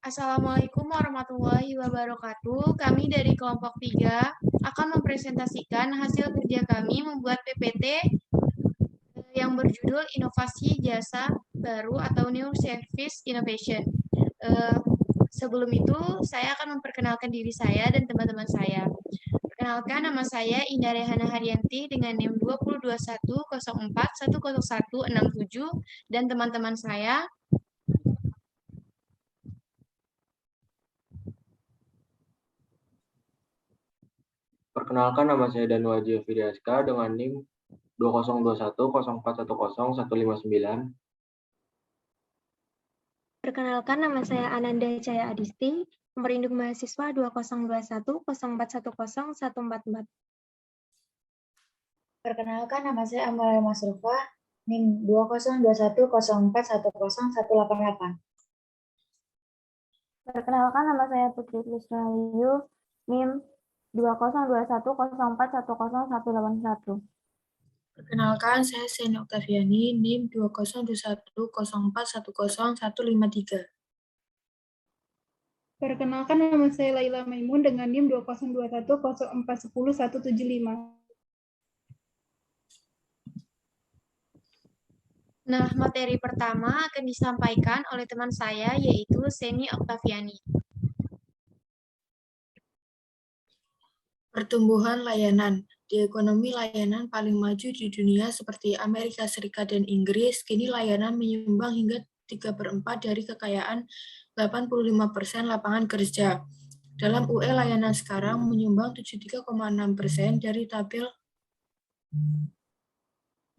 Assalamualaikum warahmatullahi wabarakatuh. Kami dari kelompok 3 akan mempresentasikan hasil kerja kami membuat PPT yang berjudul Inovasi Jasa Baru atau New Service Innovation. Eh, Sebelum itu, saya akan memperkenalkan diri saya dan teman-teman saya. Perkenalkan, nama saya Indah Rehana Haryanti dengan NIM 202104100167 dan teman-teman saya. Perkenalkan, nama saya Danuaji Fidiaska dengan NIM 202104100159. Perkenalkan, nama saya Ananda Jaya Adisti, nomor induk mahasiswa 202104101444. Perkenalkan, nama saya Amalia Masrufah, NIM 202104100188. Perkenalkan, nama saya Putri Krisnayu, NIM 202104100181. Perkenalkan, saya Seni Oktaviani, NIM 202104100153. Perkenalkan, nama saya Laila Maimun dengan NIM 202104100175. Nah, materi pertama akan disampaikan oleh teman saya, yaitu Seni Oktaviani. Pertumbuhan layanan. Di ekonomi layanan paling maju di dunia seperti Amerika Serikat dan Inggris, kini layanan menyumbang hingga 3/4 dari kekayaan 85% lapangan kerja. Dalam UE, layanan sekarang menyumbang 73,6% dari tabel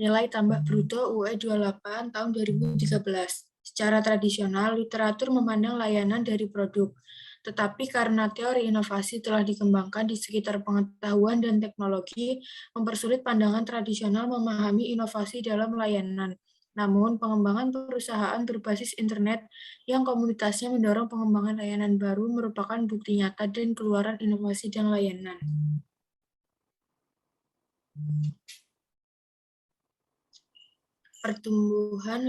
nilai tambah bruto UE 28 tahun 2013. Secara tradisional, literatur memandang layanan dari produk. Tetapi karena teori inovasi telah dikembangkan di sekitar pengetahuan dan teknologi, mempersulit pandangan tradisional memahami inovasi dalam layanan. Namun, pengembangan perusahaan berbasis internet yang komunitasnya mendorong pengembangan layanan baru merupakan bukti nyata dan keluaran inovasi dan layanan. Pertumbuhan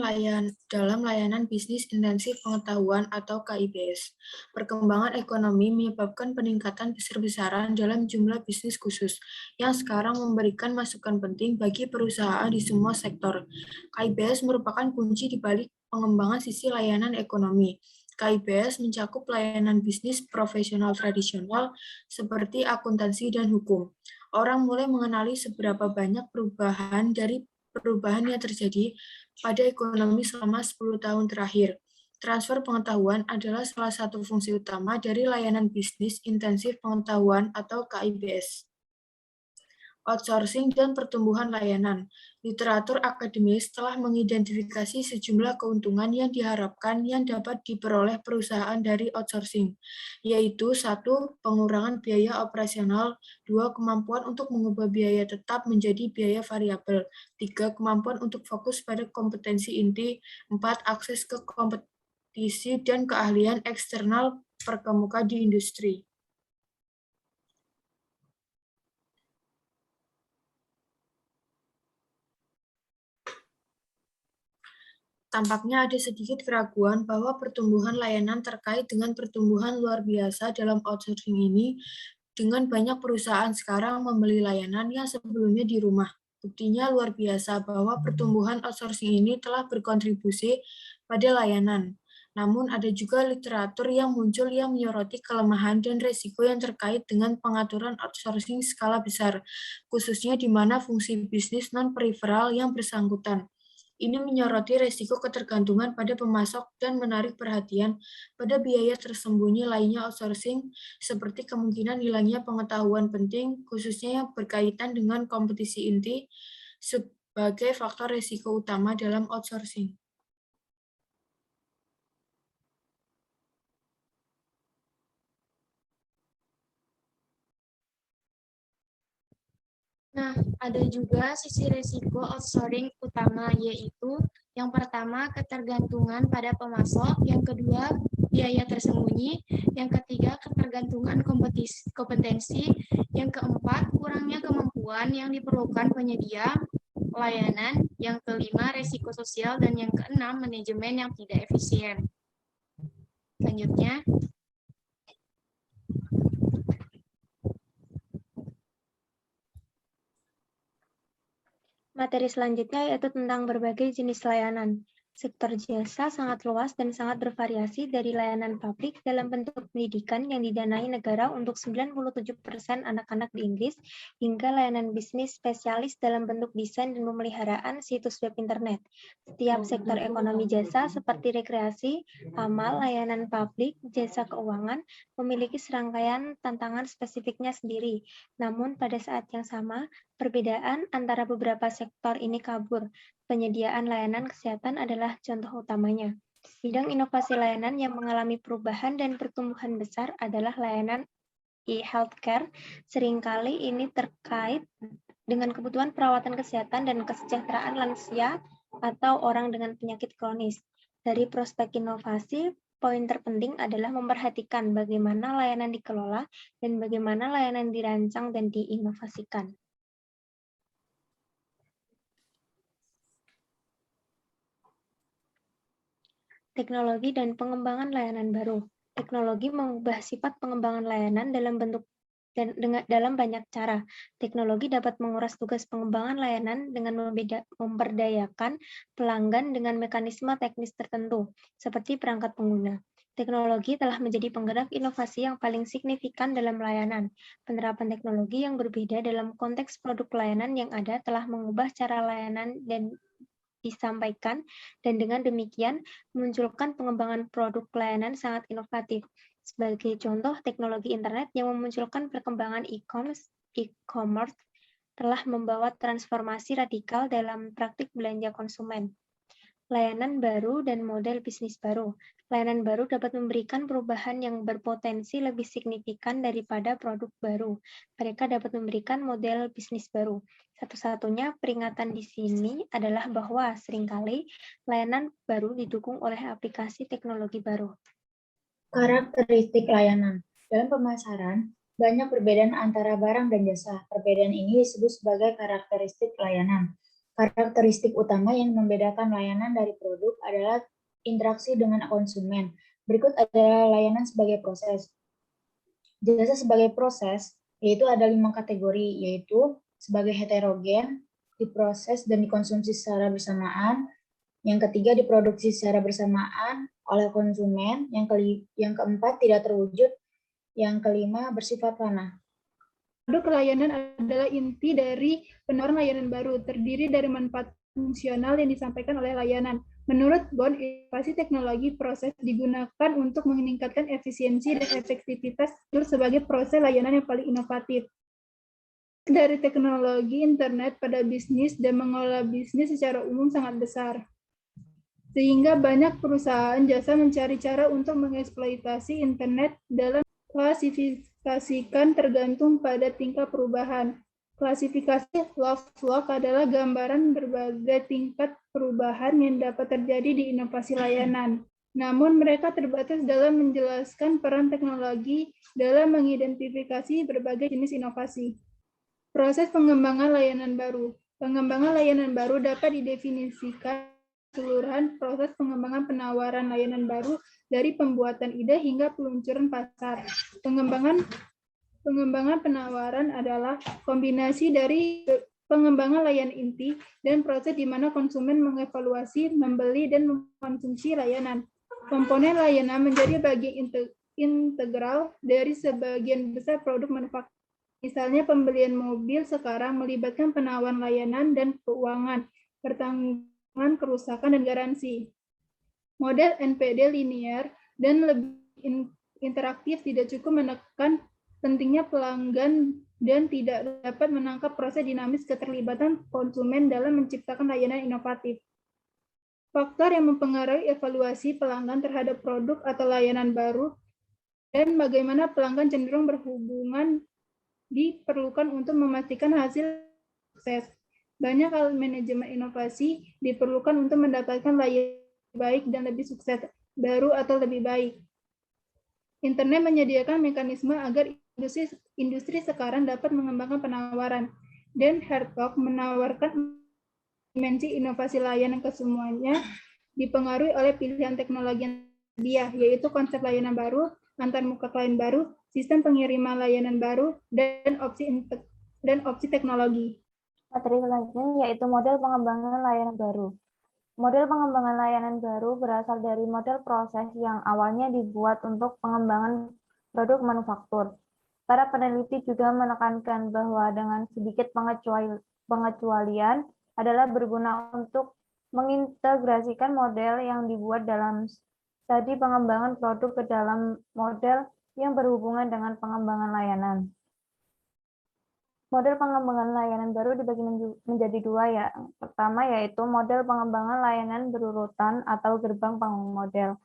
dalam layanan bisnis intensif pengetahuan atau KIBS. Perkembangan ekonomi menyebabkan peningkatan besar-besaran dalam jumlah bisnis khusus, yang sekarang memberikan masukan penting bagi perusahaan di semua sektor. KIBS merupakan kunci di balik pengembangan sisi layanan ekonomi. KIBS mencakup layanan bisnis profesional tradisional seperti akuntansi dan hukum. Orang mulai mengenali seberapa banyak perubahan yang terjadi pada ekonomi selama 10 tahun terakhir. Transfer pengetahuan adalah salah satu fungsi utama dari layanan bisnis intensif pengetahuan atau KIBS. Outsourcing dan pertumbuhan layanan. Literatur akademis telah mengidentifikasi sejumlah keuntungan yang diharapkan yang dapat diperoleh perusahaan dari outsourcing, yaitu 1. Pengurangan biaya operasional, 2. Kemampuan untuk mengubah biaya tetap menjadi biaya variabel, 3. Kemampuan untuk fokus pada kompetensi inti, 4. Akses ke kompetisi dan keahlian eksternal perkemuka di industri. Tampaknya ada sedikit keraguan bahwa pertumbuhan layanan terkait dengan pertumbuhan luar biasa dalam outsourcing ini, dengan banyak perusahaan sekarang membeli layanan yang sebelumnya di rumah. Buktinya luar biasa bahwa pertumbuhan outsourcing ini telah berkontribusi pada layanan. Namun ada juga literatur yang muncul yang menyoroti kelemahan dan risiko yang terkait dengan pengaturan outsourcing skala besar, khususnya di mana fungsi bisnis non-peripheral yang bersangkutan. Ini menyoroti risiko ketergantungan pada pemasok dan menarik perhatian pada biaya tersembunyi lainnya outsourcing, seperti kemungkinan hilangnya pengetahuan penting, khususnya yang berkaitan dengan kompetisi inti, sebagai faktor risiko utama dalam outsourcing. Nah, ada juga sisi risiko outsourcing utama, yaitu yang pertama, ketergantungan pada pemasok, yang kedua, biaya tersembunyi, yang ketiga, ketergantungan kompetensi, yang keempat, kurangnya kemampuan yang diperlukan penyedia layanan, yang kelima, risiko sosial, dan yang keenam, manajemen yang tidak efisien. selanjutnya. Materi selanjutnya yaitu tentang berbagai jenis layanan. Sektor jasa sangat luas dan sangat bervariasi dari layanan publik dalam bentuk pendidikan yang didanai negara untuk 97% anak-anak di Inggris, hingga layanan bisnis spesialis dalam bentuk desain dan pemeliharaan situs web internet. Setiap sektor ekonomi jasa seperti rekreasi, amal, layanan publik, jasa keuangan, memiliki serangkaian tantangan spesifiknya sendiri. Namun pada saat yang sama, perbedaan antara beberapa sektor ini kabur. Penyediaan layanan kesehatan adalah contoh utamanya. Bidang inovasi layanan yang mengalami perubahan dan pertumbuhan besar adalah layanan e-healthcare. Seringkali ini terkait dengan kebutuhan perawatan kesehatan dan kesejahteraan lansia atau orang dengan penyakit kronis. Dari prospek inovasi, poin terpenting adalah memperhatikan bagaimana layanan dikelola dan bagaimana layanan dirancang dan diinovasikan. Teknologi dan pengembangan layanan baru. Teknologi mengubah sifat pengembangan layanan dalam banyak cara. Teknologi dapat menguras tugas pengembangan layanan dengan memberdayakan pelanggan dengan mekanisme teknis tertentu, seperti perangkat pengguna. Teknologi telah menjadi penggerak inovasi yang paling signifikan dalam layanan. Penerapan teknologi yang berbeda dalam konteks produk layanan yang ada telah mengubah cara layanan dan disampaikan, dan dengan demikian memunculkan pengembangan produk layanan sangat inovatif. Sebagai contoh, teknologi internet yang memunculkan perkembangan e-commerce telah membawa transformasi radikal dalam praktik belanja konsumen. Layanan baru dan model bisnis baru. Layanan baru dapat memberikan perubahan yang berpotensi lebih signifikan daripada produk baru. Mereka dapat memberikan model bisnis baru. Satu-satunya peringatan di sini adalah bahwa seringkali layanan baru didukung oleh aplikasi teknologi baru. Karakteristik layanan. Dalam pemasaran, banyak perbedaan antara barang dan jasa. Perbedaan ini disebut sebagai karakteristik layanan. Karakteristik utama yang membedakan layanan dari produk adalah interaksi dengan konsumen. Berikut adalah layanan sebagai proses. Jasa sebagai proses, yaitu ada 5 kategori, yaitu sebagai heterogen, diproses dan dikonsumsi secara bersamaan. Yang ketiga, diproduksi secara bersamaan oleh konsumen. Yang keempat, tidak terwujud. Yang kelima, bersifat panah. Produk layanan adalah inti dari penawaran layanan baru, terdiri dari manfaat fungsional yang disampaikan oleh layanan. Menurut Bond, inovasi teknologi proses digunakan untuk meningkatkan efisiensi dan efektivitas sebagai proses layanan yang paling inovatif. Dari teknologi internet pada bisnis dan mengelola bisnis secara umum sangat besar. Sehingga banyak perusahaan jasa mencari cara untuk mengeksploitasi internet dalam klasifikasikan tergantung pada tingkat perubahan. Klasifikasi Lovelock adalah gambaran berbagai tingkat perubahan yang dapat terjadi di inovasi layanan. Namun mereka terbatas dalam menjelaskan peran teknologi dalam mengidentifikasi berbagai jenis inovasi. Proses pengembangan layanan baru. Pengembangan layanan baru dapat didefinisikan keseluruhan proses pengembangan penawaran layanan baru dari pembuatan ide hingga peluncuran pasar. Pengembangan penawaran adalah kombinasi dari pengembangan layanan inti dan proses di mana konsumen mengevaluasi, membeli, dan mengkonsumsi layanan. Komponen layanan menjadi bagian integral dari sebagian besar produk manufaktur. Misalnya pembelian mobil sekarang melibatkan penawaran layanan dan keuangan, pertanggungan kerusakan dan garansi. Model NPD linear dan lebih interaktif tidak cukup menekan pentingnya pelanggan dan tidak dapat menangkap proses dinamis keterlibatan konsumen dalam menciptakan layanan inovatif. Faktor yang mempengaruhi evaluasi pelanggan terhadap produk atau layanan baru dan bagaimana pelanggan cenderung berhubungan diperlukan untuk memastikan hasil sukses. Banyak hal manajemen inovasi diperlukan untuk mendapatkan layanan baik dan lebih sukses, baru atau lebih baik. Internet menyediakan mekanisme agar industri sekarang dapat mengembangkan penawaran, dan Hertog menawarkan dimensi inovasi layanan kesemuanya dipengaruhi oleh pilihan teknologi yang tersedia, yaitu konsep layanan baru, antar muka klien baru, sistem pengiriman layanan baru, dan opsi teknologi. Materi selanjutnya yaitu model pengembangan layanan baru. Model pengembangan layanan baru berasal dari model proses yang awalnya dibuat untuk pengembangan produk manufaktur. Para peneliti juga menekankan bahwa dengan sedikit pengecualian adalah berguna untuk mengintegrasikan model yang dibuat dalam studi pengembangan produk ke dalam model yang berhubungan dengan pengembangan layanan. Model pengembangan layanan baru dibagi menjadi dua ya. Pertama yaitu model pengembangan layanan berurutan atau gerbang model.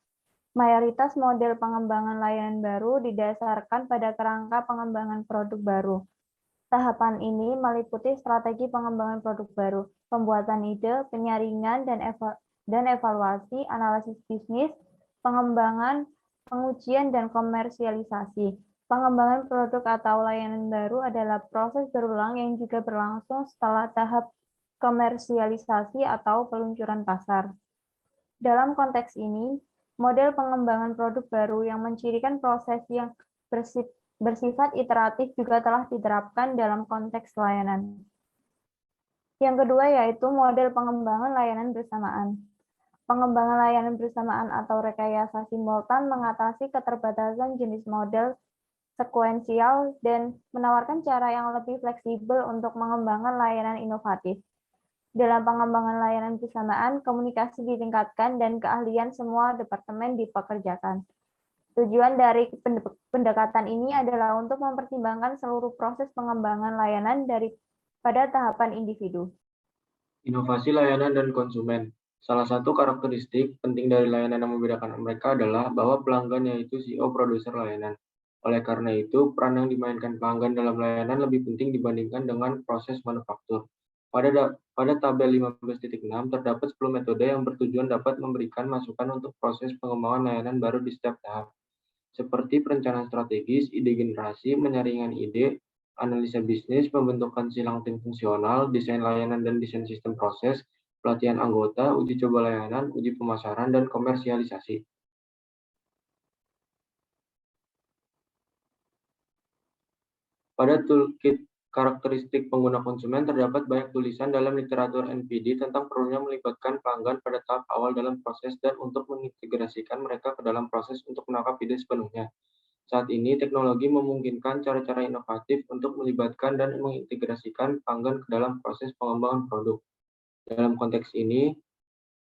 Mayoritas model pengembangan layanan baru didasarkan pada kerangka pengembangan produk baru. Tahapan ini meliputi strategi pengembangan produk baru, pembuatan ide, penyaringan dan evaluasi, analisis bisnis, pengembangan, pengujian, dan komersialisasi. Pengembangan produk atau layanan baru adalah proses berulang yang juga berlangsung setelah tahap komersialisasi atau peluncuran pasar. Dalam konteks ini, model pengembangan produk baru yang mencirikan proses yang bersifat iteratif juga telah diterapkan dalam konteks layanan. Yang kedua yaitu model pengembangan layanan bersamaan. Pengembangan layanan bersamaan atau rekayasa simultan mengatasi keterbatasan jenis model sekuensial dan menawarkan cara yang lebih fleksibel untuk mengembangkan layanan inovatif. Dalam pengembangan layanan bersamaan, komunikasi ditingkatkan dan keahlian semua departemen dipekerjakan. Tujuan dari pendekatan ini adalah untuk mempertimbangkan seluruh proses pengembangan layanan pada tahapan individu. Inovasi layanan dan konsumen. Salah satu karakteristik penting dari layanan yang membedakan mereka adalah bahwa pelanggan yaitu CEO produser layanan. Oleh karena itu, peran yang dimainkan pelanggan dalam layanan lebih penting dibandingkan dengan proses manufaktur. Pada tabel 15.6 terdapat 10 metode yang bertujuan dapat memberikan masukan untuk proses pengembangan layanan baru di setiap tahap, seperti perencanaan strategis, ide generasi, menyaringan ide, analisa bisnis, pembentukan silang tim fungsional, desain layanan dan desain sistem proses, pelatihan anggota, uji coba layanan, uji pemasaran, dan komersialisasi. Pada toolkit karakteristik pengguna konsumen terdapat banyak tulisan dalam literatur NPD tentang perlunya melibatkan pelanggan pada tahap awal dalam proses dan untuk mengintegrasikan mereka ke dalam proses untuk menangkap ide sepenuhnya. Saat ini, teknologi memungkinkan cara-cara inovatif untuk melibatkan dan mengintegrasikan pelanggan ke dalam proses pengembangan produk. Dalam konteks ini,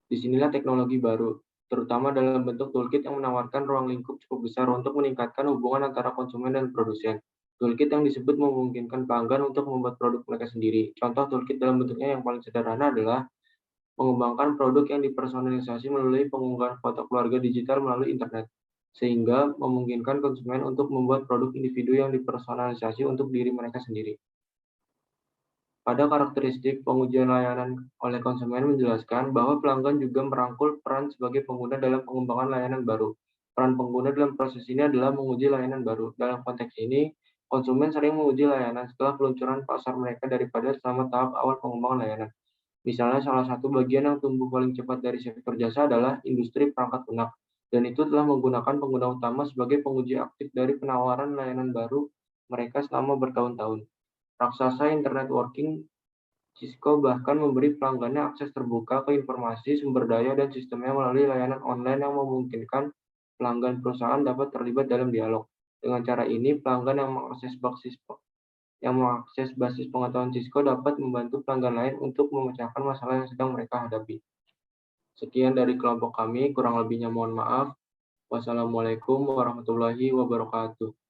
disinilah teknologi baru, terutama dalam bentuk toolkit yang menawarkan ruang lingkup cukup besar untuk meningkatkan hubungan antara konsumen dan produsen. Toolkit yang disebut memungkinkan pelanggan untuk membuat produk mereka sendiri. Contoh toolkit dalam bentuknya yang paling sederhana adalah mengembangkan produk yang dipersonalisasi melalui pengunggahan foto keluarga digital melalui internet, sehingga memungkinkan konsumen untuk membuat produk individu yang dipersonalisasi untuk diri mereka sendiri. Pada karakteristik pengujian layanan oleh konsumen menjelaskan bahwa pelanggan juga merangkul peran sebagai pengguna dalam pengembangan layanan baru. Peran pengguna dalam proses ini adalah menguji layanan baru. Dalam konteks ini, konsumen sering menguji layanan setelah peluncuran pasar mereka daripada selama tahap awal pengembangan layanan. Misalnya, salah satu bagian yang tumbuh paling cepat dari sektor jasa adalah industri perangkat lunak, dan itu telah menggunakan pengguna utama sebagai penguji aktif dari penawaran layanan baru mereka selama bertahun-tahun. Raksasa Internet Working, Cisco bahkan memberi pelanggannya akses terbuka ke informasi, sumber daya, dan sistemnya melalui layanan online yang memungkinkan pelanggan perusahaan dapat terlibat dalam dialog. Dengan cara ini, pelanggan yang mengakses basis pengetahuan Cisco dapat membantu pelanggan lain untuk memecahkan masalah yang sedang mereka hadapi. Sekian dari kelompok kami, kurang lebihnya mohon maaf. Wassalamualaikum warahmatullahi wabarakatuh.